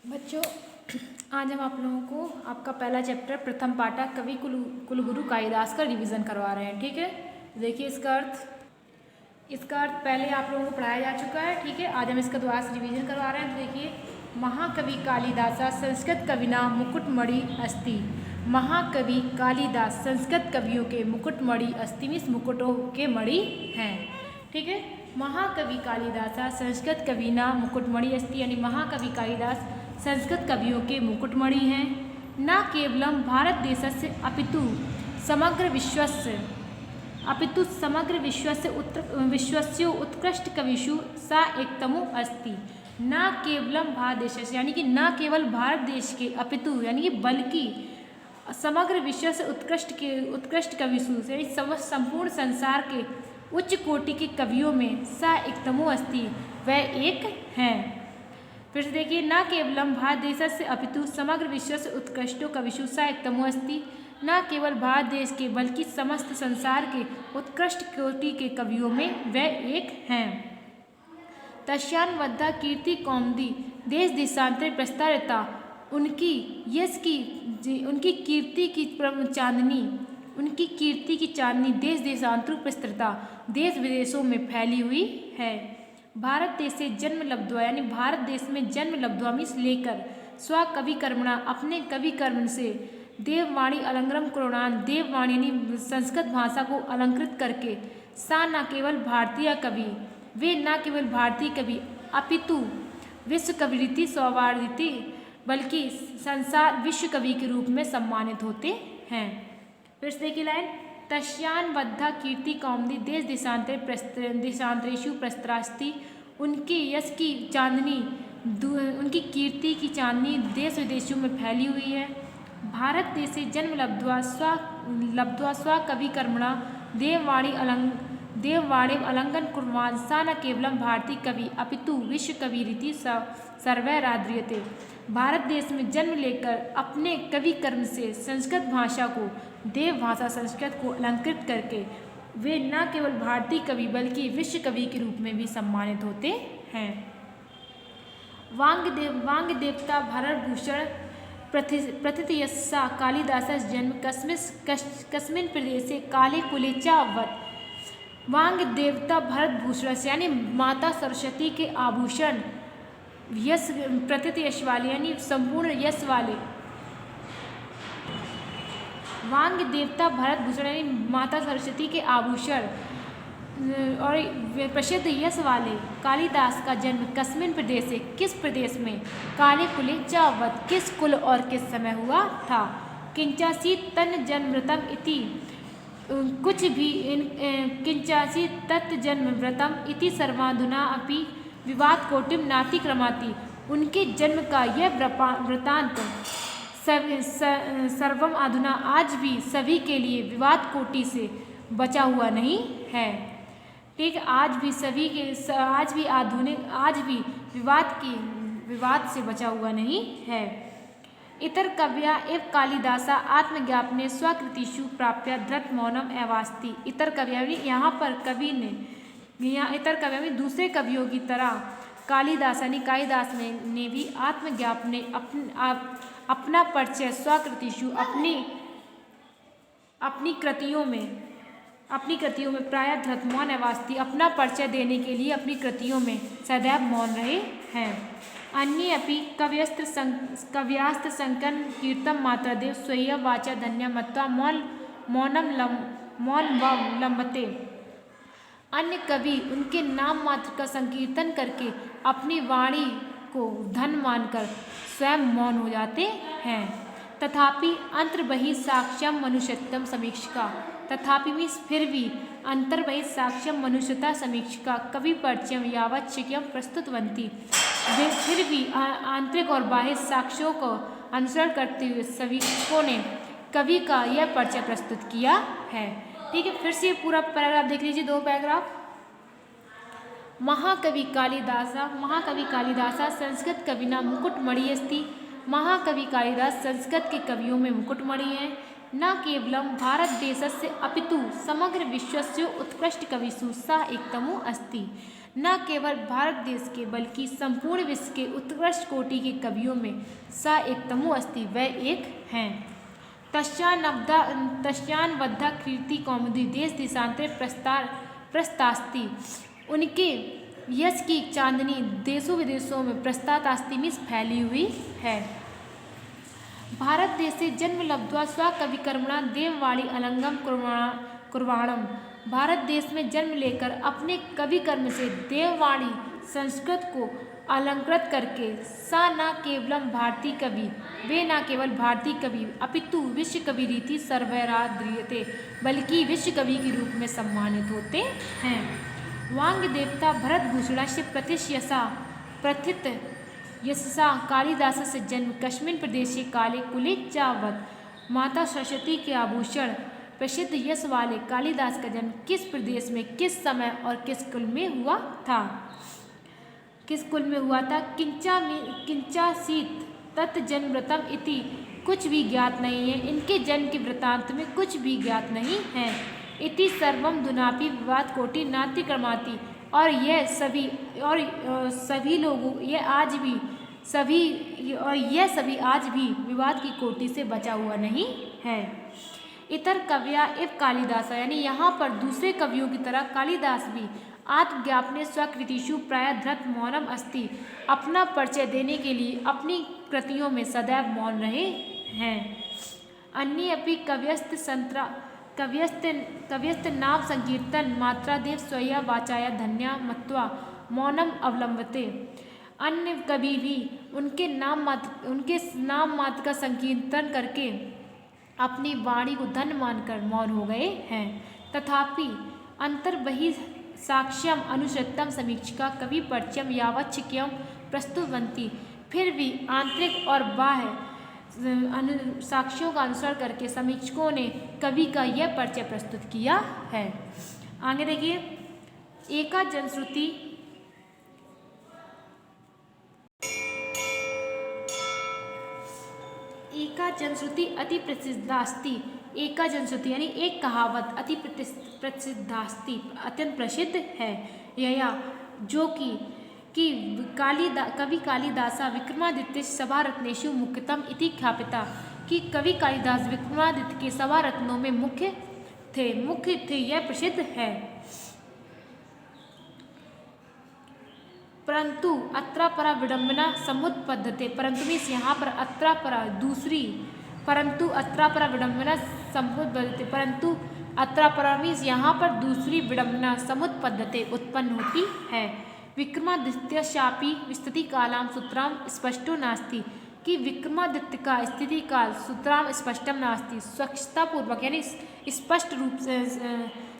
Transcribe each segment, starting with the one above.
बच्चों, आज हम आप लोगों को आपका पहला चैप्टर प्रथम पाठा कवि कुलगुरु कालिदास का रिवीजन करवा रहे हैं। ठीक है, देखिए इसका अर्थ पहले आप लोगों को पढ़ाया जा चुका है। ठीक है, आज हम इसका दोबारा से रिवीजन करवा रहे हैं। तो देखिए, महाकवि कालिदासा संस्कृत कविना मुकुटमणि अस्ति। महाकवि कालिदास संस्कृत कवियों के मुकुटमणि अस्ति मीन्स मुकुटों के मणि हैं। ठीक है, महाकवि कालिदासा संस्कृत कविना मुकुटमणि अस्ति यानी महाकवि कालिदास संस्कृत कवियों के मुकुटमणि हैं। न केवलम भारत देशस्य अपितु समग्र विश्वस्य उत्कृष्ट कविषु सा एकतमो अस्ति। न केवलम भारत देशस्य यानी कि न केवल भारत देश के अपितु यानी कि बल्कि समग्र विश्व से उत्कृष्ट कविषु यानी संपूर्ण संसार के उच्च कोटि के कवियों में सा एकतमो अस्ति वह एक हैं। फिर से देखिए, न केवलम भारत देशस्य अपितु समग्र विश्व से उत्कृष्टो कविषु सा एकतमो अस्ति। न केवल भारत देश के बल्कि समस्त संसार के उत्कृष्ट कोटि के कवियों में वह एक हैं। तस्यान्वद्धा कीर्ति कौमुदी देश देशांतरे प्रस्तारिता। उनकी कीर्ति की चांदनी देश देशांतरों प्रस्तृता देश विदेशों में फैली हुई है। भारत देश से जन्म लब्ध्वा यानी भारत देश में जन्म लब्ध्वा मीन्स लेकर स्व कवि कर्मणा अपने कवि कर्म से देववाणी अलंकृम कुर्वणान देववाणी यानी संस्कृत भाषा को अलंकृत करके सा न केवल भारतीय कवि वे न केवल भारतीय कवि अपितु विश्व कविरीति सौवार्दिति बल्कि संसार विश्व कवि के रूप में सम्मानित होते हैं। फिर से देखिए लाइन, तस्यान्वद्धा कीर्ति कौमुदी देश देशांतरेषु प्रस्त्रास्ति। उनकी कीर्ति की चांदनी देश विदेशों में फैली हुई है। भारत देश से जन्म लब्ध्वा स्व कवि कर्मणा देववाणी अलंकन कुर्वाण सा न केवलम भारतीय कवि अपितु विश्व कवि रीति सर्वैराद्रियते। भारत देश में जन्म लेकर अपने कवि कर्म से संस्कृत भाषा को देव भाषा संस्कृत को अलंकृत करके वे न केवल भारतीय कवि बल्कि विश्व कवि के रूप में भी सम्मानित होते हैं। वांग देवता भरतभूषण प्रथितयस्सा कालिदासस्य जन्म कस्मिन् प्रदेशे काले कुले च अभवत्। वांग देवता भरतभूषण यानी माता सरस्वती के आभूषण यश प्रतित यश वाले यानी संपूर्ण यश वाले वांग देवता भरतभूषण यानी माता सरस्वती के आभूषण और प्रसिद्ध यश वाले कालिदास का जन्म कस्मिन प्रदेश से किस प्रदेश में काले कुले च अभवत् किस कुल और किस समय हुआ था। किंचासी तन जन्मृतम इति कुछ भी किंचासी तत् जन्मव्रतम इति सर्वाधुना अपि विवाद कोटिम नातिक्रमाति। उनके जन्म का यह वृतांत सर्वम अधुना आज भी सभी के लिए विवाद कोटि से बचा हुआ नहीं है। ठीक, आज भी विवाद से बचा हुआ नहीं है। इतर कव्या एव कालिदासा आत्मज्ञापने स्वकृतिषु प्राप्य धृत मौनम एवास्ति। इतर कव्या यहाँ पर कवि ने इतर कव्या में दूसरे कवियों की तरह कालिदास ने भी आत्मज्ञापने अपना परिचय स्वकृतिषु अपनी कृतियों में प्राय धृत मौन एवास्ति अपना परिचय देने के लिए अपनी कृतियों में सदैव मौन रहे हैं। अन्ये अपि कव्यास्त्र संकन कीर्तम मात्रादेव स्वयं वाचा धन्य मत्वा मौन लंबते। अन्य कवि उनके नाम मात्र का संकीर्तन करके अपनी वाणी को धन मानकर स्वयं मौन हो जाते हैं। तथापि अंतर्बहि साक्ष्यम मनुष्यत्वम समीक्षिका। तथापि मीन्स फिर भी अंतर्बहि साक्ष्यम मनुष्यता समीक्षिका कवि परिचय यावच्छिक्यम प्रस्तुतवंती। वे फिर भी आंतरिक और बाह्य साक्ष्यों को अनुसरण करते हुए समीक्षकों ने कवि का यह परिचय प्रस्तुत किया है। ठीक है, फिर से पूरा पैराग्राफ देख लीजिए, 2 पैराग्राफ। महाकवि कालिदासा संस्कृत कविना मुकुटमणि अस्ति। महाकवि कालिदास संस्कृत के कवियों में मुकुटमणि हैं। न केवलम भारत देशस्य अपितु समग्र विश्वस्य उत्कृष्ट कविषु सा एकतमो अस्ति। न केवल भारत देश के बल्कि संपूर्ण विश्व के उत्कृष्ट कोटि के कवियों में सा एक तमु अस्ति, वह एक हैं। तस्यान्वद्धा कीर्ति कौमुदी देश देशांतरे प्रस्तास्ति, उनके यश की चांदनी देशों विदेशों में प्रस्तास्ति में फैली हुई है। भारत देशे जन्म लब्ध्वा स्वकविकर्मणा देववाणी अलंगम कुर्वाणम, भारत देश में जन्म लेकर अपने कवि कर्म से देववाणी संस्कृत को अलंकृत करके सा न केवलम भारतीय कवि, वे न केवल भारतीय कवि अपितु विश्व कवि रीति सर्वैराद्रियते, बल्कि विश्व कवि के रूप में सम्मानित होते हैं। वांग देवता भरतभूषणस्य प्रथित यशसा कालिदासस्य जन्म कस्मिन् प्रदेशे काले कुले चावत, माता सरस्वती के आभूषण प्रसिद्ध यश वाले कालिदास का जन्म किस प्रदेश में, किस समय और किस कुल में हुआ था? किस कुल में हुआ था? किंचासीत तत् जन्मव्रतम इति, कुछ भी ज्ञात नहीं है, इनके जन्म के वृत्तांत में कुछ भी ज्ञात नहीं है। इति सर्वम दुनापि विवाद कोटि नातिक्रमाति, और यह सभी लोगों यह सभी आज भी विवाद की कोटि से बचा हुआ नहीं है। इतर कव्या इव कालिदास, यानी यहाँ पर दूसरे कवियों की तरह कालिदास भी आत्मज्ञापने स्वकृतिषु प्रायः धृत मौनम अस्ति, अपना परिचय देने के लिए अपनी कृतियों में सदैव मौन रहे हैं। अन्य अपि कव्यस्त नाम संकीर्तन मात्रादेव स्वया वाचाया धन्या मत्वा मौनम अवलंबते, अन्य कवि भी उनके नाम मात्र का संकीर्तन करके अपनी वाणी को धन्य मानकर मौन हो गए हैं। तथापि अंतर्बहि साक्ष्यम अनुसृतम समीक्षिका कवि परिचयम यावच्छिक्यम प्रस्तुतवंती, फिर भी आंतरिक और बाह्य साक्ष्यों का अनुसरण करके समीक्षकों ने कवि का यह परिचय प्रस्तुत किया है। आगे देखिए, एका जनश्रुति अति प्रसिद्धास्ति, एका जनश्रुति यानी एक कहावत अति प्रसिद्धास्ति, अत्यंत प्रसिद्ध है। यया जो कि कवि कालिदासा विक्रमादित्य सभारत्नेषु मुख्यतम इति ख्यापिता, कि कवि कालिदास विक्रमादित्य के सभारत्नों में मुख्य थे, यह प्रसिद्ध है। परंतु अत्रापरा विडंबना समुत्पद्यते, परंतु मीन्स यहाँ पर अत्रापरा विडंबना समुत्पद्यते, परंतु अत्रापरा मीन्स यहाँ पर दूसरी विडंबना समुत्पद्यते उत्पन्न होती है। विक्रमादित्यस्यापि स्थिति कालाम सूत्राम स्पष्टो नास्ति, कि विक्रमादित्य का स्थिति काल सूत्राम स्पष्टम नास्ति, स्वच्छतापूर्वक यानी स्पष्ट रूप से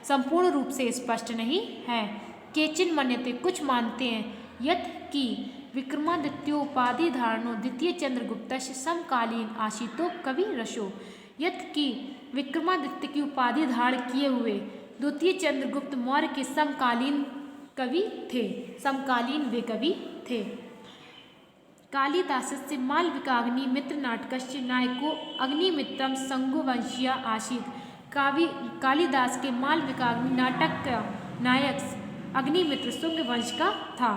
संपूर्ण रूप से स्पष्ट नहीं है। केचिन मन्यते, कुछ मानते हैं, यत् कि विक्रमादित्योपाधि धारणो द्वितीय चंद्रगुप्तस्य समकालीन आशितो कवि रसो, यत् कि विक्रमादित्य की उपाधि धारण किए हुए द्वितीय चंद्रगुप्त मौर्य के समकालीन वे कवि थे। कालिदासस्य मालविकाग्नि मित्र नाटकस्य नायको अग्निमित्रम संगुवंशीय आसीत्, कालिदास के मालविकाग्नि नाटक का नायक अग्निमित्र शुंग वंश का था।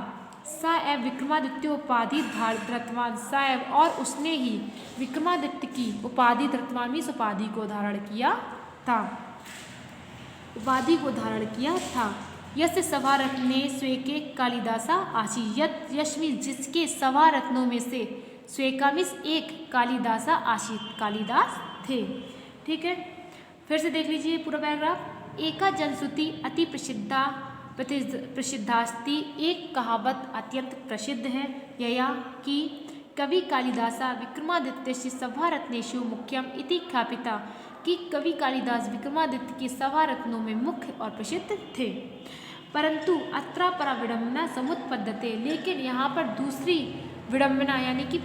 स एव विक्रमादित्य उपाधि धृतवान, स एव और उसने ही विक्रमादित्य की उपाधि धृतवान इस उपाधि को धारण किया था। यस्य सभारत्ने स्वेके कालिदासा आशी, यशमी जिसके सभारत्नों में से स्वेकामिस एक कालिदासा आशी, कालिदास थे। ठीक है, फिर से देख लीजिए पूरा पैराग्राफ। एका जनश्रुति अति प्रसिद्धास्ति, एक कहावत अत्यंत प्रसिद्ध है। यया कि कवि कालिदासा विक्रमादित्यस्य सभारत्नेषु मुख्यम इति ख्यापिता, कि कवि कालिदास विक्रमादित्य के सभारत्नों में मुख्य और प्रसिद्ध थे। परंतु अत्रापरा विडंबना समुत्पद्यते, लेकिन यहाँ पर दूसरी विडंबना यानी कि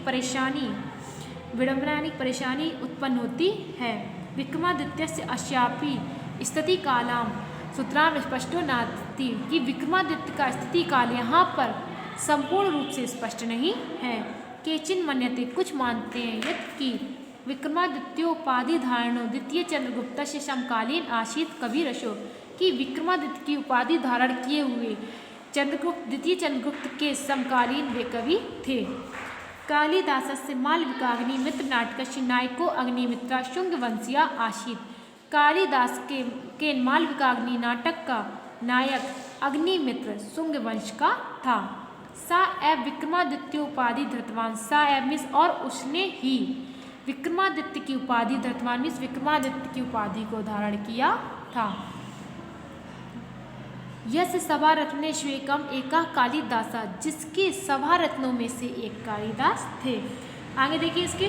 परेशानी उत्पन्न होती है। विक्रमादित्यस्य अस्यापि स्थिति कालाम सूत्राम स्पष्टो नास्ति, कि विक्रमादित्य का स्थिति काल यहाँ पर संपूर्ण रूप से स्पष्ट नहीं है। केचिन मन्यते, कुछ मानते हैं, यत् कि विक्रमादित्योपाधि धारणो द्वितीय चंद्रगुप्त से समकालीन आशीत कवि रसो, कि विक्रमादित्य की उपाधि धारण किए हुए द्वितीय चंद्रगुप्त के समकालीन वे कवि थे। कालिदासस्य मालविकाग्निमित्र नाटकस्य नायको अग्निमित्रा शुंगवंशीया आसीत्। कालिदास के मालविकाग्नि नाटक का नायक अग्निमित्र शुंगवंश का था। सा एव विक्रमादित्य उपाधि धृतवान। सा एव मीन्स और उसने ही विक्रमादित्य की उपाधि धृतवान मीन्स विक्रमादित्य की उपाधि को धारण किया था। यस सभारत्ने स्वेकम एका कालिदासा, जिसके सभारत्नों में से एक कालिदास थे। आगे देखिए इसके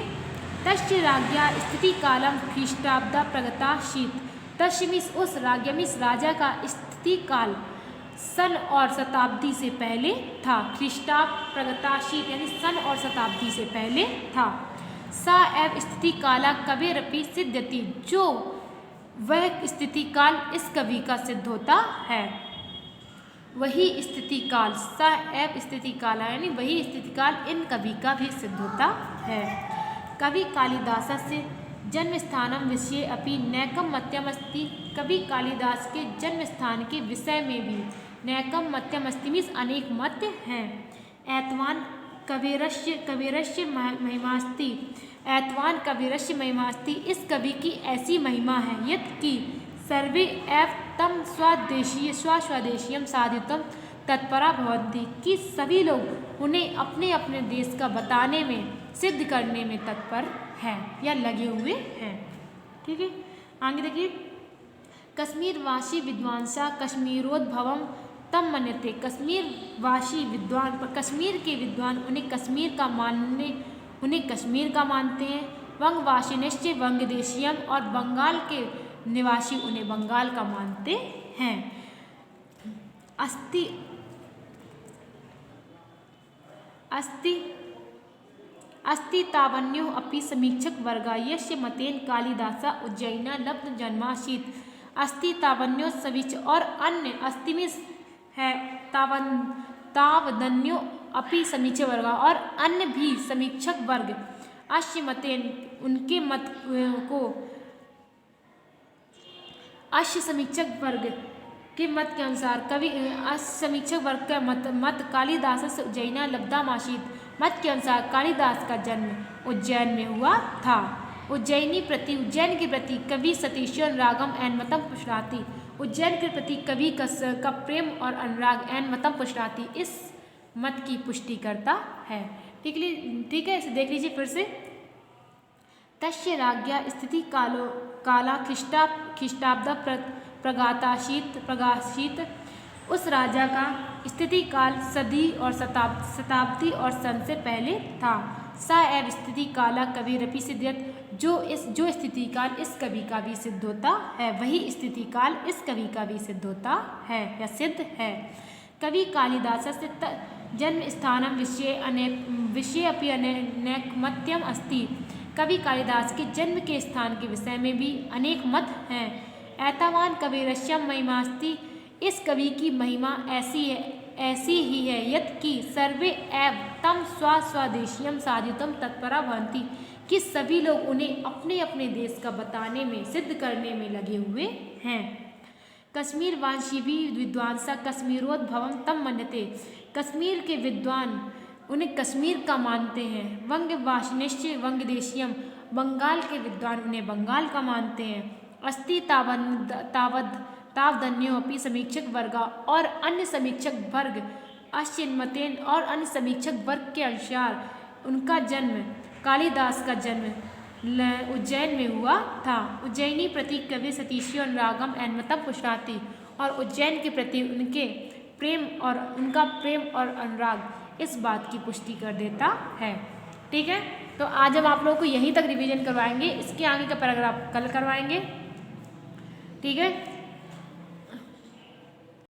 तस्य राज्ञा स्थिति कालम ख्रीष्टाब्दा प्रगताशीत। तस्य मीन्स उस राज्ञा मीन्स राजा का स्थिति काल सन और शताब्दी से पहले था। ख्रीष्टाब प्रगताशीत यानी सन और शताब्दी से पहले था। सा एव स्थिति काला कवेरपि सिद्ध्यति, जो वह स्थिति काल इस कवि का सिद्ध होता है। वही स्थिति काल सा एव स्थिति काला यानी वही स्थिति काल इन कवि का भी सिद्ध होता है। कवि कालिदासस्य जन्म स्थानम विषये अपि नैकम मत्यम अस्ति। कवि कालिदास के जन्म स्थान के विषय में भी नैकम मत्यम अस्ति मीन्स अनेक मत हैं। ऐतवान कविरस्य महिमास्ति। ऐतवान कविरस्य महिमास्ति, इस कवि की ऐसी महिमा है यत कि सर्वे एव तम स्वदेशीयम साधितम तत्परा भवन्ति, कि सभी लोग उन्हें अपने अपने देश का बताने में सिद्ध करने में तत्पर हैं या लगे हुए हैं। ठीक है, आगे देखिए कश्मीरवासी विद्वांसा कश्मीरोद्भवम तम मन्यते। कश्मीरवासी विद्वान कश्मीर के विद्वान उन्हें कश्मीर का मानते हैं। वंगवासिनश्च वंगदेशीयम, और बंगाल के निवासी उन्हें बंगाल का मानते हैं। अस्ति तावन्यो अपि समीक्षक वर्गा यस्य मतेन कालिदासा उज्जैना लब्ध जन्मासीत। अस्ति तावन्यो समीक्ष और अन्य अस्ति में है तावदन्यो अपि समीक्षक वर्ग और अन्य भी समीक्षक वर्ग अस्य मतेन उनके मत को अश्य समीक्षक वर्ग के मत के अनुसार कवि समीक्षक वर्ग का मत कालिदास से उज्जैना लब्धामासीत मत के अनुसार कालिदास का जन्म उज्जैन में हुआ था। उज्जैन के प्रति कवि सतीशन रागम एन मतम पुष्णाति। उज्जैन के प्रति कवि का प्रेम और अनुराग एन मतम पुष्णाति इस मत की पुष्टि करता है। ठीक है, इसे देख लीजिए फिर से। तस्य राज्ञा स्थिति काला ख्रीष्टाब्द प्रगाशीत। उस राजा का स्थिति काल सदी और शताब्दी और सन से पहले था। सा एव स्थिति काला कविरपि सिद्ध्यत, जो स्थिति काल इस कवि का भी सिद्ध होता है, वही स्थिति काल इस कवि का भी सिद्ध होता है या सिद्ध है। कवि कालिदासस्य जन्म स्थानम विषये अपि अनेकमत्यम अस्ति। कवि कालिदास के जन्म के स्थान के विषय में भी अनेक मत हैं। ऐतावान कविरस्यम महिमास्ति, इस कवि की महिमा ऐसी ही है यत कि सर्वे एव तम स्वदेशीयम साधितम तत्परा भवन्ति, कि सभी लोग उन्हें अपने अपने देश का बताने में सिद्ध करने में लगे हुए हैं। कश्मीरवासी भी विद्वांसा कश्मीरोद्भवम तम मन्यते। कश्मीर के विद्वान उन्हें कश्मीर का मानते हैं। वंगवासिनश्च वंगदेशीयम, बंगाल के विद्वान उन्हें बंगाल का मानते हैं। अस्ति तावदन्यो अपि समीक्षक वर्गा, और अन्य समीक्षक वर्ग अश्चिन्मतेन और अन्य समीक्षक वर्ग के अनुसार उनका जन्म कालिदास का जन्म उज्जैन में हुआ था। उज्जैनी प्रति कवि सतीशियो रागम एनमतम पुष्णाति, और उज्जैन के प्रति उनका प्रेम और अनुराग इस बात की पुष्टि कर देता है। ठीक है, तो आज हम आप लोगों को यहीं तक रिवीजन करवाएंगे, इसके आगे का पैराग्राफ कल करवाएंगे। ठीक है।